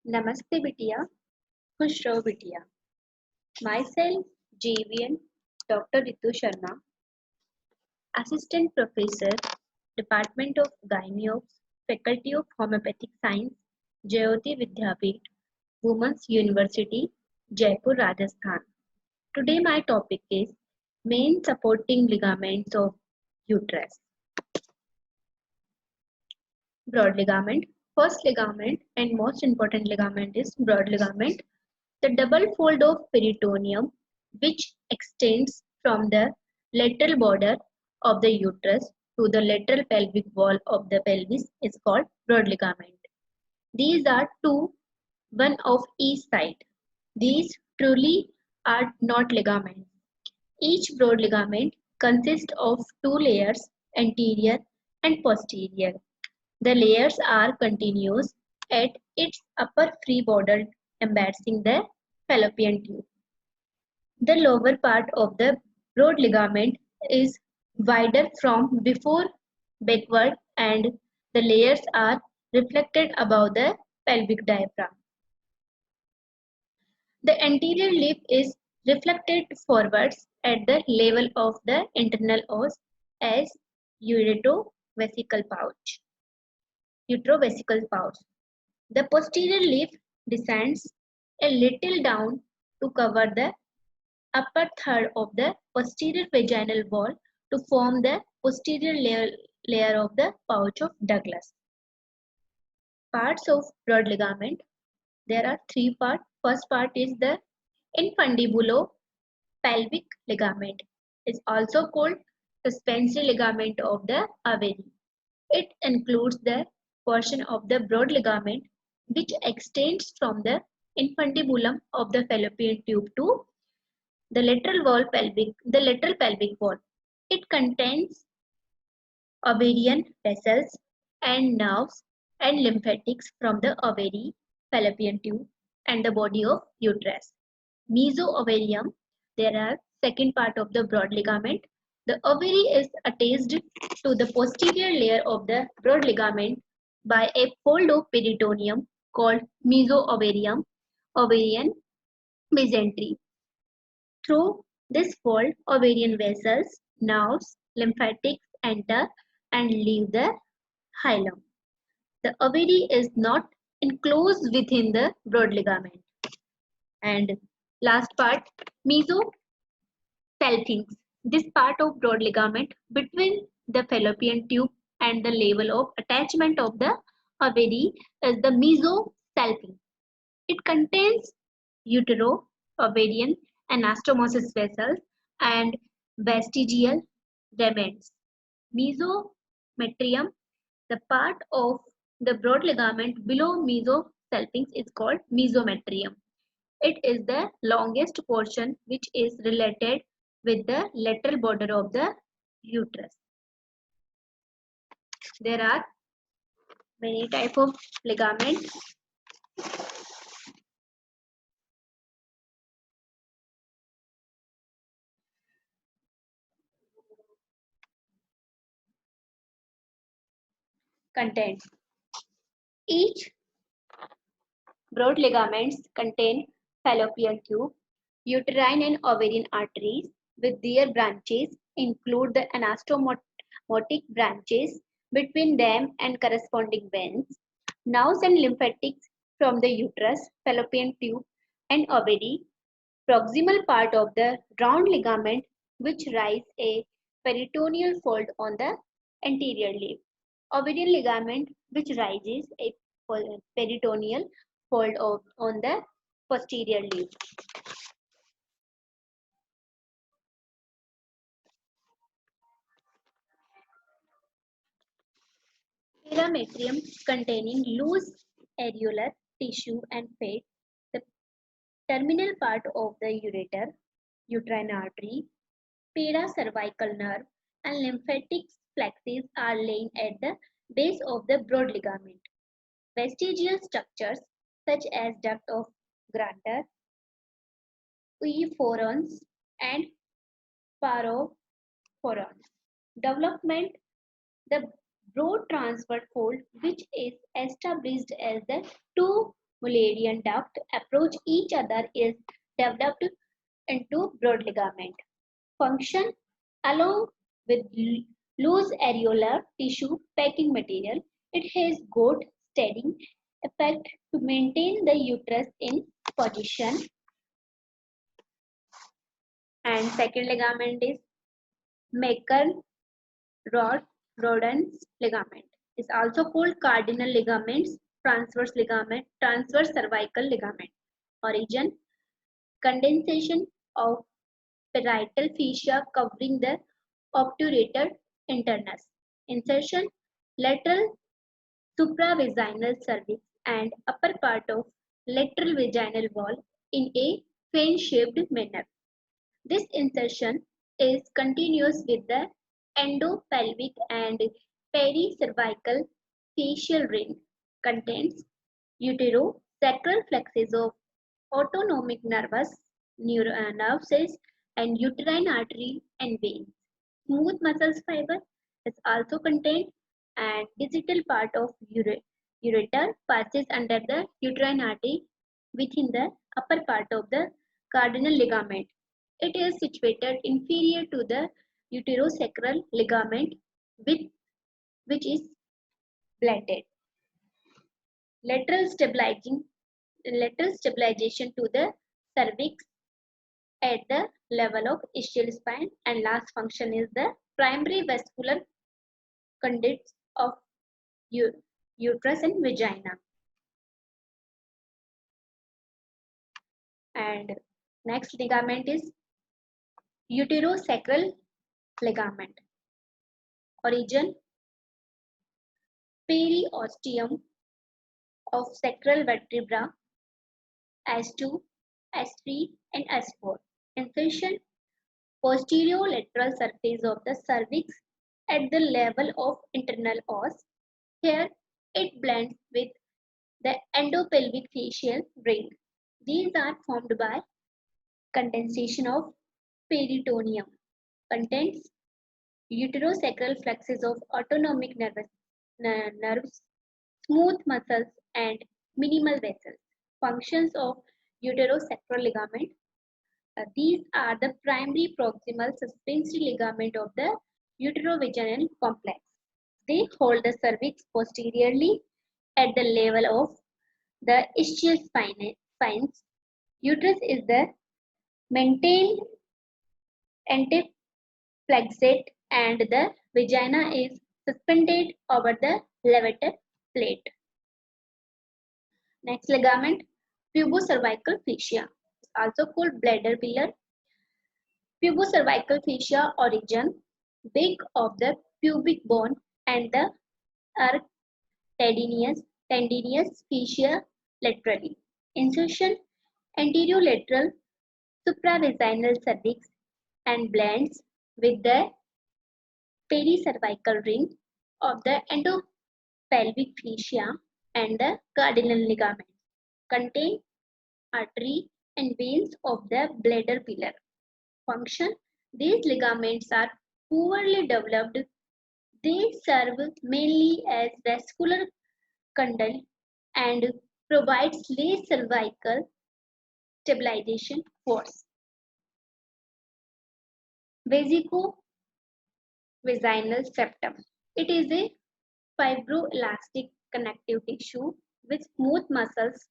Namaste बिटिया, खुश रहो बिटिया. Myself, JVN, Dr. Ritu Sharma, Assistant Professor, Department of Gynaecs, Faculty of Homeopathic Science, Jayoti Vidyapeeth, Women's University, Jaipur, Rajasthan. Today my topic is main supporting ligaments of uterus. Broad ligament. First ligament and most important ligament is broad ligament. The double fold of peritoneum, which extends from the lateral border of the uterus to the lateral pelvic wall of the pelvis, is called broad ligament. These are two, one of each side. These truly are not ligaments. Each broad ligament consists of two layers, anterior and posterior. The layers are continuous at its upper free border embracing the fallopian tube. The lower part of the broad ligament is wider from before backward and the layers are reflected above the pelvic diaphragm. The anterior lip is reflected forwards at the level of the internal os as uretrovesical pouch. Utrovesical pouch. The posterior lip descends a little down to cover the upper third of the posterior vaginal wall to form the posterior layer of the pouch of Douglas. Parts of broad ligament. There are three parts. First part is the infundibulopelvic ligament. It is also called suspensory ligament of the Averi. It includes the portion of the broad ligament which extends from the infundibulum of the fallopian tube to the lateral pelvic wall. It contains ovarian vessels and nerves and lymphatics from the ovary, fallopian tube, and the body of uterus. Mesoovarium, there are second part of the broad ligament. The ovary is attached to the posterior layer of the broad ligament by a fold of peritoneum called mesoovarium, ovarian mesentery. Through this fold, ovarian vessels, nerves, lymphatics enter and leave the hilum. The ovary is not enclosed within the broad ligament. And last part, mesosalpinx. This part of broad ligament between the fallopian tube and the level of attachment of the ovary is the mesosalpinx. It contains utero, ovarian, anastomosis vessels and vestigial remains. Mesometrium, the part of the broad ligament below mesosalpinx is called mesometrium. It is the longest portion which is related with the lateral border of the uterus. There are many types of ligament. Content. Each broad ligaments contain fallopian tube, uterine and ovarian arteries with their branches include the anastomotic branches between them and corresponding veins, nerves and lymphatics from the uterus, fallopian tube and ovary, proximal part of the round ligament which rise a peritoneal fold on the anterior lip, ovarian ligament which rises a peritoneal fold on the posterior lip. Parametrium containing loose areolar tissue and fat, the terminal part of the ureter, uterine artery, paracervical nerve, and lymphatic plexus are laying at the base of the broad ligament. Vestigial structures such as duct of Granter, oeophrons, and parophorons. Development. The broad transverse fold which is established as the two Mullerian duct approach each other is developed into broad ligament. Function along with loose areolar tissue packing material, it has got steadying effect to maintain the uterus in position. And second ligament is Mecker Rodens ligament. It's also called cardinal ligaments, transverse ligament, transverse cervical ligament. Origin condensation of parietal fascia covering the obturator internus. Insertion lateral supravaginal cervix and upper part of lateral vaginal wall in a fan-shaped manner. This insertion is continuous with the endopelvic and pericervical facial ring. Contains uterosacral flexes of autonomic nerves and uterine artery and veins. Smooth muscles fiber is also contained, and digital part of ureter passes under the uterine artery within the upper part of the cardinal ligament. It is situated inferior to the uterosacral ligament with which is blended. Lateral stabilizing lateral stabilization to the cervix at the level of ischial spine, and last function is the primary vascular conduits of uterus and vagina. And next ligament is uterosacral ligament. Origin periosteum of sacral vertebra S2, S3 and S4. Insertion posterior lateral surface of the cervix at the level of internal os. Here it blends with the endopelvic facial ring. These are formed by condensation of peritoneum. Contains uterosacral flexes of autonomic nerves, smooth muscles and minimal vessels. Functions of uterosacral ligament. These are the primary proximal suspensory ligament of the uterovaginal complex. They hold the cervix posteriorly at the level of the ischial spines. Uterus is the maintained anteflexate and the vagina is suspended over the levator plate. Next ligament, pubocervical fascia, also called bladder pillar. Pubocervical fascia origin, base of the pubic bone and the arc tendinous fascia laterally. Insertion anterolateral supravaginal cervix and blends with the pericervical ring of the endopelvic fascia and the cardinal ligament. Contain artery and veins of the bladder pillar. Function, these ligaments are poorly developed. They serve mainly as vascular condyle and provides less cervical stabilization force. Vesico-vaginal septum. It is a fibroelastic connective tissue with smooth muscles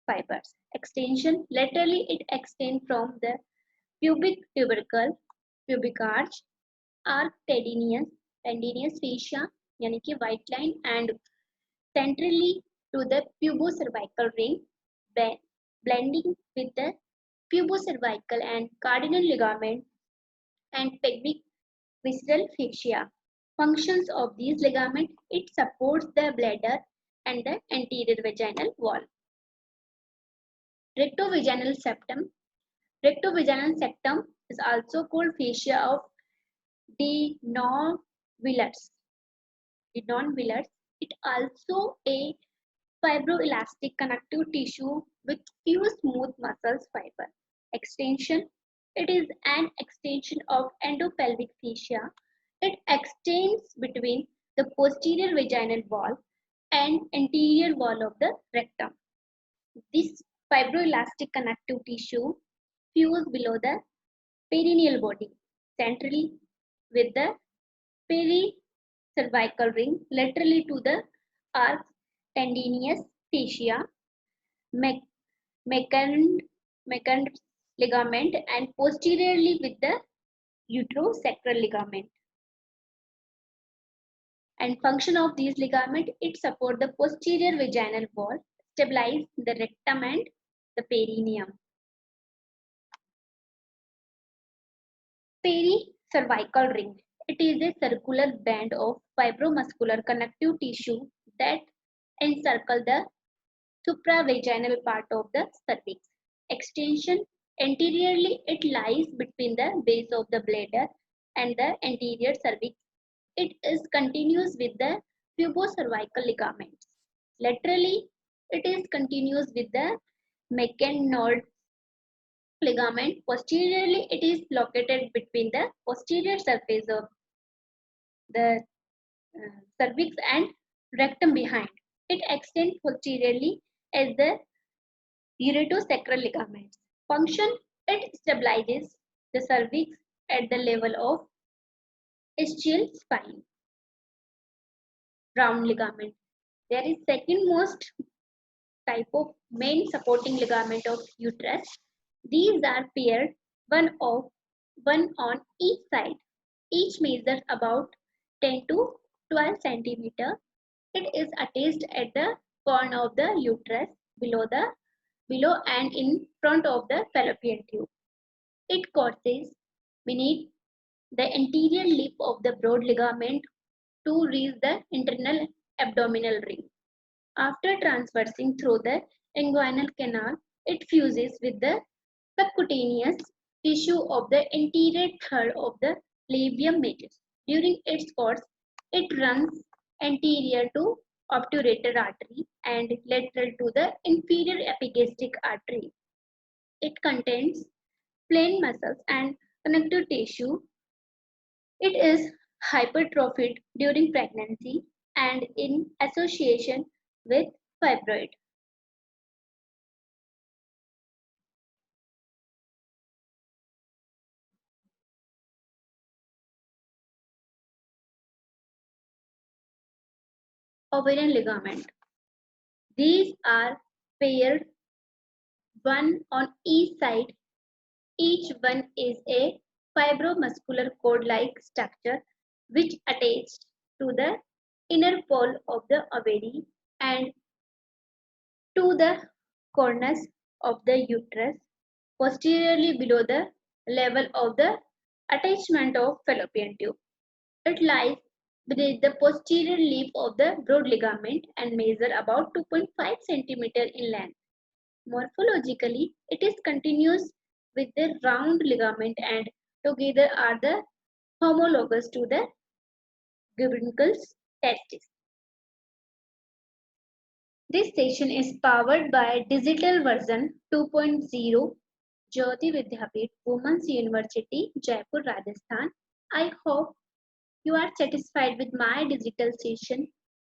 fibers. Extension, laterally it extends from the pubic tubercle, pubic arch, arc tendinous fascia यानी कि white line and centrally to the pubocervical ring, blending with the pubocervical and cardinal ligament and pelvic visceral fascia. Functions of these ligaments, it supports the bladder and the anterior vaginal wall. Rectovaginal septum. Rectovaginal septum is also called fascia of de non-Willems. It also a fibroelastic connective tissue with few smooth muscles fiber. Extension. It is an extension of endopelvic fascia. It extends between the posterior vaginal wall and anterior wall of the rectum. This fibroelastic connective tissue fuse below the perineal body, centrally with the pericervical ring, laterally to the arc tendinous fascia, Mecan ligament, and posteriorly with the uterosacral ligament. And function of these ligament, it support the posterior vaginal wall, stabilize the rectum and the perineum. Pericervical ring. It is a circular band of fibromuscular connective tissue that encircle the supravaginal part of the cervix. Extension. Anteriorly, it lies between the base of the bladder and the anterior cervix. It is continuous with the pubocervical ligaments. Laterally, it is continuous with the Meconioid ligament. Posteriorly, it is located between the posterior surface of the cervix and rectum behind. It extends posteriorly as the ureterosacral ligaments. Function, it stabilizes the cervix at the level of ischial spine. Round ligament. There is second most type of main supporting ligament of uterus. These are paired, one on each side. Each measures about 10 to 12 centimeter. It is attached at the corner of the uterus below and in front of the fallopian tube. It courses beneath the anterior lip of the broad ligament to reach the internal abdominal ring. After traversing through the inguinal canal, it fuses with the subcutaneous tissue of the anterior third of the labium majus. During its course, it runs anterior to obturator artery and lateral to the inferior epigastric artery. It contains plain muscles and connective tissue. It is hypertrophied during pregnancy and in association with fibroid. Ovarian ligament. These are paired, one on each side. Each one is a fibromuscular cord-like structure which attached to the inner pole of the ovary and to the corners of the uterus, posteriorly below the level of the attachment of fallopian tube. It lies beneath the posterior lip of the broad ligament and measure about 2.5 cm in length. Morphologically, it is continuous with the round ligament and together are the homologous to the gubernicles testis. This session is powered by digital version 2.0 Jyoti Vidyapeeth Women's University, Jaipur, Rajasthan. I hope you are satisfied with my digital session.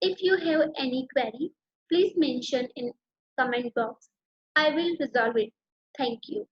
If you have any query, please mention in comment box. I will resolve it. Thank you.